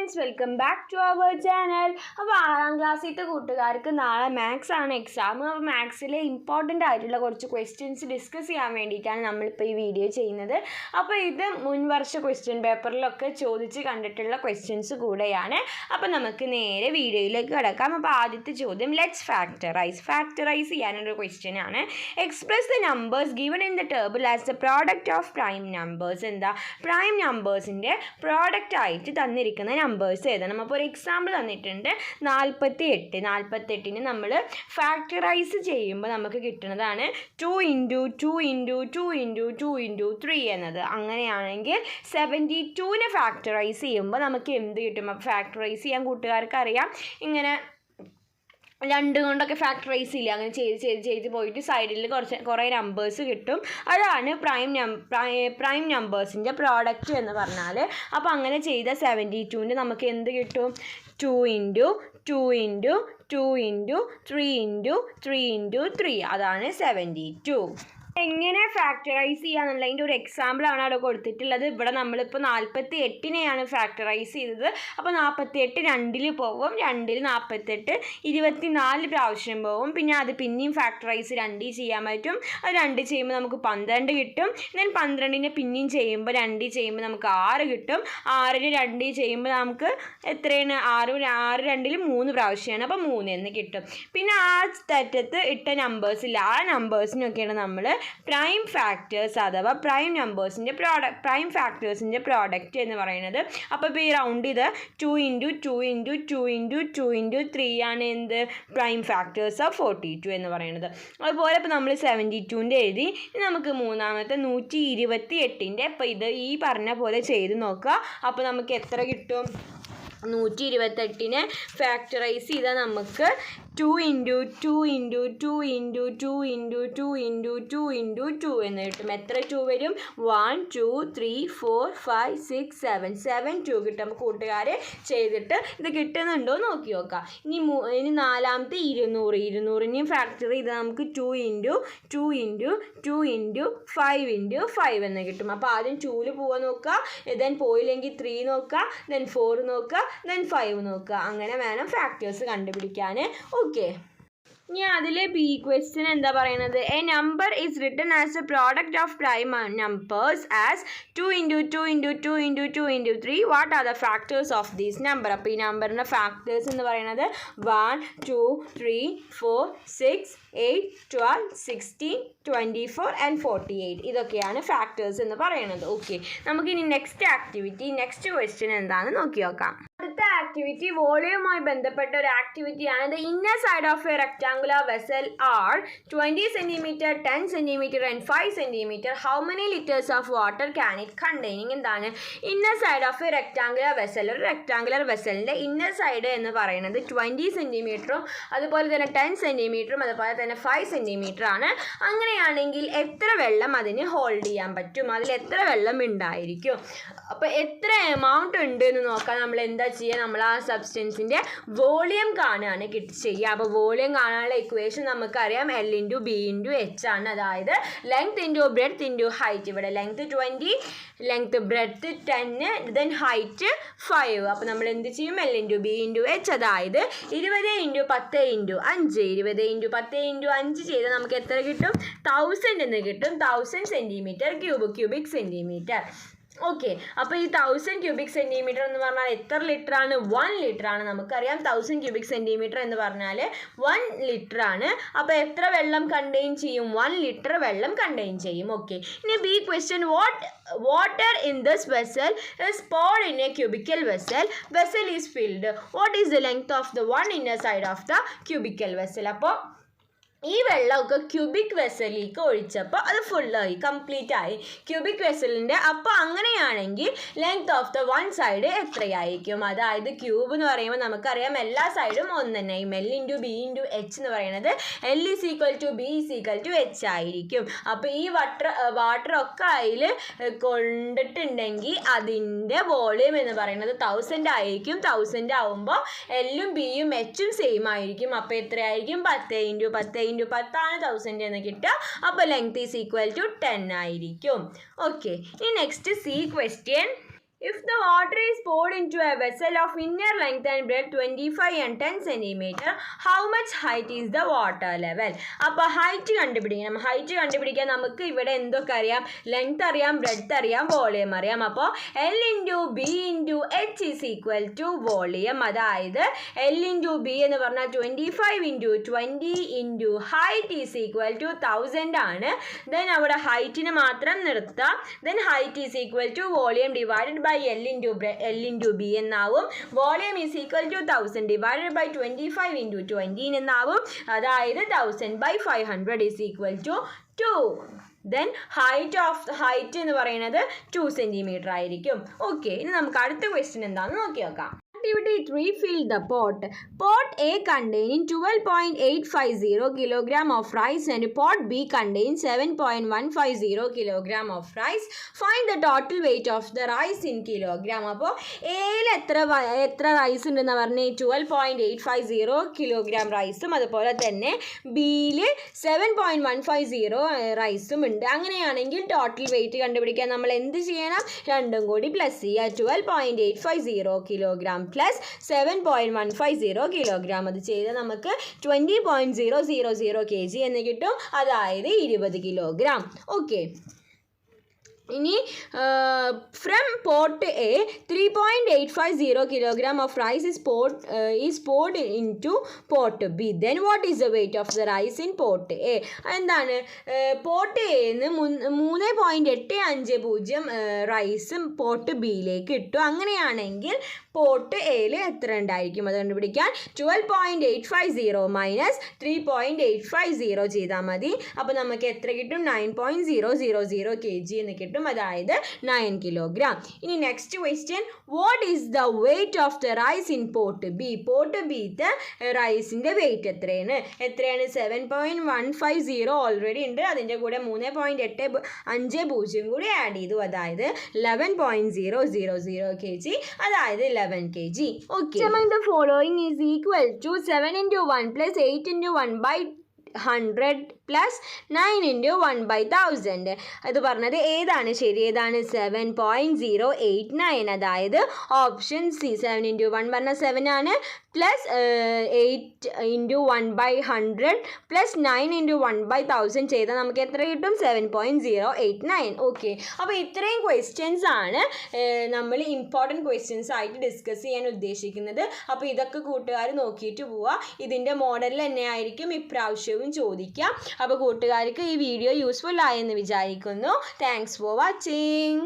Friends, welcome back to our channel. അപ്പോൾ 6ാം ക്ലാസ്സിലത്തെ കൂട്ടുകാർക്ക് നാളെ മാത്സ് ആണ് എക്സാം. അപ്പോൾ മാത്സിലെ ഇമ്പോർട്ടൻ്റ് ആയിട്ടുള്ള കുറച്ച് ക്വസ്റ്റ്യൻസ് ഡിസ്കസ് ചെയ്യാൻ വേണ്ടിയിട്ടാണ് നമ്മളിപ്പോൾ ഈ വീഡിയോ ചെയ്യുന്നത്. അപ്പോൾ ഇത് മുൻവർഷ ക്വസ്റ്റ്യൻ പേപ്പറിലൊക്കെ ചോദിച്ച് കണ്ടിട്ടുള്ള ക്വസ്റ്റ്യൻസ് കൂടെയാണ്. അപ്പോൾ നമുക്ക് നേരെ വീഡിയോയിലേക്ക് കിടക്കാം. അപ്പോൾ ആദ്യത്തെ ചോദ്യം, ലെറ്റ്സ് ഫാക്ടറൈസ് ചെയ്യാനൊരു ക്വസ്റ്റ്യൻ ആണ്. Express the numbers given in the table as the product of prime numbers. എന്താ പ്രൈം നമ്പേഴ്സിൻ്റെ പ്രോഡക്റ്റ് ആയിട്ട് തന്നിരിക്കുന്ന നമ്പേഴ്സ് എഴുതണം. അപ്പോൾ ഒരു എക്സാമ്പിൾ തന്നിട്ടുണ്ട് 48. നമ്മൾ ഫാക്ടറൈസ് ചെയ്യുമ്പോൾ നമുക്ക് കിട്ടുന്നതാണ് 2 × 3 എന്നത്. അങ്ങനെയാണെങ്കിൽ 72നെ ഫാക്ടറൈസ് ചെയ്യുമ്പോൾ നമുക്ക് എന്ത് കിട്ടും? അപ്പോൾ ഫാക്ടറൈസ് ചെയ്യാൻ കൂട്ടുകാർക്ക് അറിയാം, ഇങ്ങനെ 2 കൊണ്ടൊക്കെ ഫാക്ടറൈസ് ചെയ്യില്ല, അങ്ങനെ ചെയ്ത് പോയിട്ട് സൈഡിൽ കുറേ നമ്പേഴ്സ് കിട്ടും. അതാണ് പ്രൈം നമ്പേഴ്സിൻ്റെ പ്രോഡക്റ്റ് എന്ന് പറഞ്ഞാൽ. അപ്പോൾ അങ്ങനെ ചെയ്ത 72ൻ്റെ നമുക്ക് എന്ത് കിട്ടും? 2 × 3 × 3 അതാണ് 72. എങ്ങനെ ഫാക്ടറൈസ് ചെയ്യാന്നുള്ളതിൻ്റെ ഒരു എക്സാമ്പിളാണ് അവിടെ കൊടുത്തിട്ടുള്ളത്. ഇവിടെ നമ്മളിപ്പോൾ 48നെയാണ് ഫാക്ടറൈസ് ചെയ്തത്. അപ്പോൾ 48 2ൽ പോകും, 2ൽ 48 24 പ്രാവശ്യം പോകും. പിന്നെ അത് പിന്നെയും ഫാക്ടറൈസ് 2 ചെയ്യാൻ പറ്റും. അത് 2 ചെയ്യുമ്പോൾ നമുക്ക് 12 കിട്ടും. ദെൻ 12നെ പിന്നെയും ചെയ്യുമ്പോൾ 2 ചെയ്യുമ്പോൾ നമുക്ക് 6 കിട്ടും. 6ന് 2 ചെയ്യുമ്പോൾ നമുക്ക് എത്രയാണ്? 6 2ൽ 3 പ്രാവശ്യമാണ്, അപ്പോൾ 3 എന്ന് കിട്ടും. പിന്നെ ആ തെറ്റത്ത് ഇട്ട നമ്പേഴ്സില്ല, ആ നമ്പേഴ്സിനൊക്കെയാണ് നമ്മൾ പ്രൈം ഫാക്ടേഴ്സ് അഥവാ പ്രൈം ഫാക്ടേഴ്സിൻ്റെ പ്രോഡക്റ്റ് എന്ന് പറയുന്നത്. അപ്പോൾ ഇപ്പോൾ ഈ റൗണ്ട് ഇത് 2 × 3 ആണ് എന്ത്? പ്രൈം ഫാക്ടേഴ്സ് ഓഫ് 42 എന്ന് പറയുന്നത്. അതുപോലെ ഇപ്പോൾ നമ്മൾ 72ൻ്റെ എഴുതി. നമുക്ക് മൂന്നാമത്തെ 128ൻ്റെ ഇപ്പോൾ ഇത് ഈ പറഞ്ഞ പോലെ ചെയ്ത് നോക്കുക. അപ്പോൾ നമുക്ക് എത്ര കിട്ടും? 128നെ ഫാക്ടറൈസ് ചെയ്താൽ നമുക്ക് 2 × 2 എന്ന് കിട്ടും. എത്ര 2 വരും? 1 2 3 4 5 6 7 2 കിട്ടും. അപ്പോൾ കൂട്ടുകാർ ചെയ്തിട്ട് ഇത് കിട്ടുന്നുണ്ടോ നോക്കി നോക്കാം. ഇനി നാലാമത്തെ 200നെയും ഫാക്ടർ ചെയ്താൽ നമുക്ക് 2 × 5 എന്ന് കിട്ടും. അപ്പോൾ ആദ്യം 2ൽ പോകാൻ നോക്കുക, ദെൻ പോയില്ലെങ്കിൽ 3 നോക്കുക, ദെൻ 4 നോക്കുക, ദെൻ 5 നോക്കുക. അങ്ങനെ വേണം ഫാക്ടേഴ്സ് കണ്ടുപിടിക്കാൻ. ഓക്കെ, ഇനി അതിലെ ബി ക്വസ്റ്റ്യൻ എന്താ പറയുന്നത്? A number is written as A product of prime numbers as 2 × 2 × 3. What are the factors of these number? അപ്പോൾ ഈ നമ്പറിൻ്റെ ഫാക്ടേഴ്സ് എന്ന് പറയുന്നത് 1 2 3 4 6 8 12 16 24 and 48. ഇതൊക്കെയാണ് ഫാക്ടേഴ്സ് എന്ന് പറയുന്നത്. ഓക്കെ, നമുക്കിനി നെക്സ്റ്റ് ക്വസ്റ്റ്യൻ എന്താണെന്ന് നോക്കി നോക്കാം. അടുത്ത ആക്ടിവിറ്റി വോളിയവുമായി ബന്ധപ്പെട്ട ഒരു ആക്ടിവിറ്റിയാണ്. The inner side of a rectangular vessel are 20 cm, 10 cm and 5 cm. How many litres of water can it containing? എന്താണ് inner side of a rectangular vessel? ഒരു റെക്ടാങ്കുലർ വെസലിൻ്റെ ഇന്നർ സൈഡ് എന്ന് പറയുന്നത് 20 cm, അതുപോലെ തന്നെ 10 cm, അതുപോലെ തന്നെ 5 cm ആണ്. അങ്ങനെയാണെങ്കിൽ എത്ര വെള്ളം അതിന് ഹോൾഡ് ചെയ്യാൻ പറ്റും? അതിൽ എത്ര വെള്ളം ഉണ്ടായിരിക്കും? അപ്പോൾ എത്ര എമൗണ്ട് ഉണ്ട് എന്ന് നോക്കാൻ നമ്മൾ എന്താ ചെയ്യുക? നമ്മൾ ആ സബ്സ്റ്റൻസിൻ്റെ വോളിയം കാണുകയാണ് ചെയ്യുക. അപ്പോൾ വോളിയം കാണാനുള്ള ഇക്വേഷൻ നമുക്കറിയാം, L × B × H ആണ്. അതായത് ലെങ്ത് × ബ്രെഡ്ത്ത് × ഹൈറ്റ്. ഇവിടെ length 20, length breadth 10, then height 5. അപ്പോൾ നമ്മൾ എന്ത് ചെയ്യും? L × B × H, അതായത് 20 × 10 × 5. 20 × 10 × 5 ചെയ്താൽ നമുക്ക് എത്ര കിട്ടും? 1000 എന്ന് കിട്ടും. 1000 cm3, ക്യൂബിക് സെൻറ്റിമീറ്റർ. ഓക്കെ, അപ്പോൾ ഈ 1000 ക്യൂബിക് സെൻറ്റിമീറ്റർ എന്ന് പറഞ്ഞാൽ എത്ര ലിറ്റർ ആണ്? 1 ലിറ്റർ ആണ്. നമുക്കറിയാം 1000 ക്യൂബിക് സെൻറ്റിമീറ്റർ എന്ന് പറഞ്ഞാൽ 1 ലിറ്റർ ആണ്. അപ്പോൾ എത്ര വെള്ളം കണ്ടെയ്ൻ ചെയ്യും? 1 ലിറ്റർ വെള്ളം കണ്ടെയ്ൻ ചെയ്യും. ഓക്കെ, ഇനി B question, water in this vessel is poured in a cubical vessel. Vessel is filled. What is the length of the one inner side of the cubical vessel? അപ്പോൾ ഈ വെള്ളമൊക്കെ cubic വെസലിലേക്ക് ഒഴിച്ചപ്പോൾ അത് ഫുള്ളായി, complete ആയി cubic വെസലിൻ്റെ. അപ്പോൾ അങ്ങനെയാണെങ്കിൽ length of the one side എത്രയായിരിക്കും? അതായത് ക്യൂബ് എന്ന് പറയുമ്പോൾ നമുക്കറിയാം എല്ലാ സൈഡും ഒന്ന് തന്നെയും. L × B × H എന്ന് പറയുന്നത് L = B = H ആയിരിക്കും. അപ്പോൾ ഈ വാട്ടർ ഒക്കെ അതിൽ കൊണ്ടിട്ടുണ്ടെങ്കിൽ അതിൻ്റെ വോളിയം എന്ന് പറയുന്നത് 1000 ആയിരിക്കും. 1000 ആവുമ്പോൾ L യും B യും H യും സെയിം ആയിരിക്കും. അപ്പോൾ എത്രയായിരിക്കും? 10 × 10 × 10 ആണ് 1000 എന്ന് കിട്ടുക. അപ്പോൾ ലെങ്ത് ഈസ് ഈക്വൽ ടു 10 ആയിരിക്കും. ഓക്കെ, ഇനി next C question. If the water is poured into a vessel of inner length and breadth 25 and 10 centimeter, how much height is the water level? അപ്പോൾ ഹൈറ്റ് കണ്ടുപിടിക്കണം. Height കണ്ടുപിടിക്കാൻ നമുക്ക് ഇവിടെ എന്തൊക്കെ അറിയാം? Length അറിയാം, ബ്രെഡ്ത്ത് അറിയാം, വോളിയം അറിയാം. അപ്പോൾ L into B into H is equal to volume. അതായത് L ഇൻറ്റു ബി എന്ന് പറഞ്ഞാൽ 25 into 20 into height is equal to 1000 ആണ്. ദെൻ അവിടെ ഹൈറ്റിന് മാത്രം നിർത്താം. Then height is equal to volume divided by L into B എന്നാവും. Volume is equal to 1000 divided by 25 into 20 എന്നാവും. അതായത് 1000 by 500 is equal to 2. Then height എന്ന് പറയുന്നത് 2 സെൻറ്റിമീറ്റർ ആയിരിക്കും. ഓക്കെ, ഇനി നമുക്ക് അടുത്ത ക്വസ്റ്റ്യൻ എന്താണെന്ന് നോക്കി നോക്കാം. Activity 3, fill the pot. Pot A containing 12.850 kg of rice and pot B contains 7.150 kg of rice. Find the total weight of the rice in kilogram. അപ്പോൾ എയിൽ എത്ര റൈസ് ഉണ്ടെന്ന് പറഞ്ഞാൽ 12.850 കിലോഗ്രാം റൈസും അതുപോലെ തന്നെ ബിയിൽ 7.150 റൈസും ഉണ്ട്. അങ്ങനെയാണെങ്കിൽ ടോട്ടൽ വെയിറ്റ് കണ്ടുപിടിക്കാൻ നമ്മൾ എന്ത് ചെയ്യണം? രണ്ടും കൂടി പ്ലസ് ചെയ്യുക. 12.850 കിലോഗ്രാം പ്ലസ് 7.150 കിലോഗ്രാം. അത് ചെയ്ത് നമുക്ക് 20.000 kg എന്ന് കിട്ടും. അതായത് 20 കിലോഗ്രാം. ഓക്കെ, ഇനി from pot A 3.850 kilogram of rice is poured into pot B. Then what is the weight of the rice in pot A? എന്താണ്? പോട്ട് എന്ന് 3.850 റൈസും പോട്ട് ബിയിലേക്ക് ഇട്ടു. അങ്ങനെയാണെങ്കിൽ പോട്ട് എയിൽ എത്ര ഉണ്ടായിരിക്കും? അത് കണ്ടുപിടിക്കാൻ 12.850 മൈനസ് 3.850 ചെയ്താൽ മതി. അപ്പോൾ നമുക്ക് എത്ര കിട്ടും? 9.000 kg എന്ന് കിട്ടും. അതായത് 9 കിലോഗ്രാം. ഇനി next question, what is the weight of the rice in pot B? Pot ബിത്തെ റൈസിൻ്റെ വെയിറ്റ് എത്രയാണ്? 7.150 ഓൾറെഡി ഉണ്ട്. അതിൻ്റെ കൂടെ 3.850 കൂടി ആഡ് ചെയ്തു. അതായത് 11.000 kg. അതായത് 11 kg. Okay, among the following is equal to 7 into 1 plus 8 into 1 by 100 plus 9 into 1/1000. അത് പറഞ്ഞത് ഏതാണ് ശരി? ഏതാണ്? 7.089. അതായത് ഓപ്ഷൻ സി. 7 ഇൻറ്റു 1 പറഞ്ഞാൽ 7 ആണ്. പ്ലസ് 8 ഇൻറ്റു 1/100 പ്ലസ് 9 ഇൻറ്റു 1/1000 ചെയ്താൽ നമുക്ക് എത്ര കിട്ടും? 7.089. ഓക്കെ, അപ്പോൾ ഇത്രയും ക്വസ്റ്റ്യൻസ് ആണ് നമ്മൾ ഇമ്പോർട്ടൻറ്റ് ക്വസ്റ്റ്യൻസ് ആയിട്ട് ഡിസ്കസ് ചെയ്യാൻ ഉദ്ദേശിക്കുന്നത്. അപ്പോൾ ഇതൊക്കെ കൂട്ടുകാർ നോക്കിയിട്ട് പോവുക. ഇതിൻ്റെ മോഡലിൽ തന്നെ ആയിരിക്കും ഇപ്രാവശ്യവും ചോദിക്കാം. അപ്പോൾ കൂട്ടുകാർക്ക് ഈ വീഡിയോ യൂസ്ഫുൾ ആയെന്ന് വിചാരിക്കുന്നു. Thanks for watching.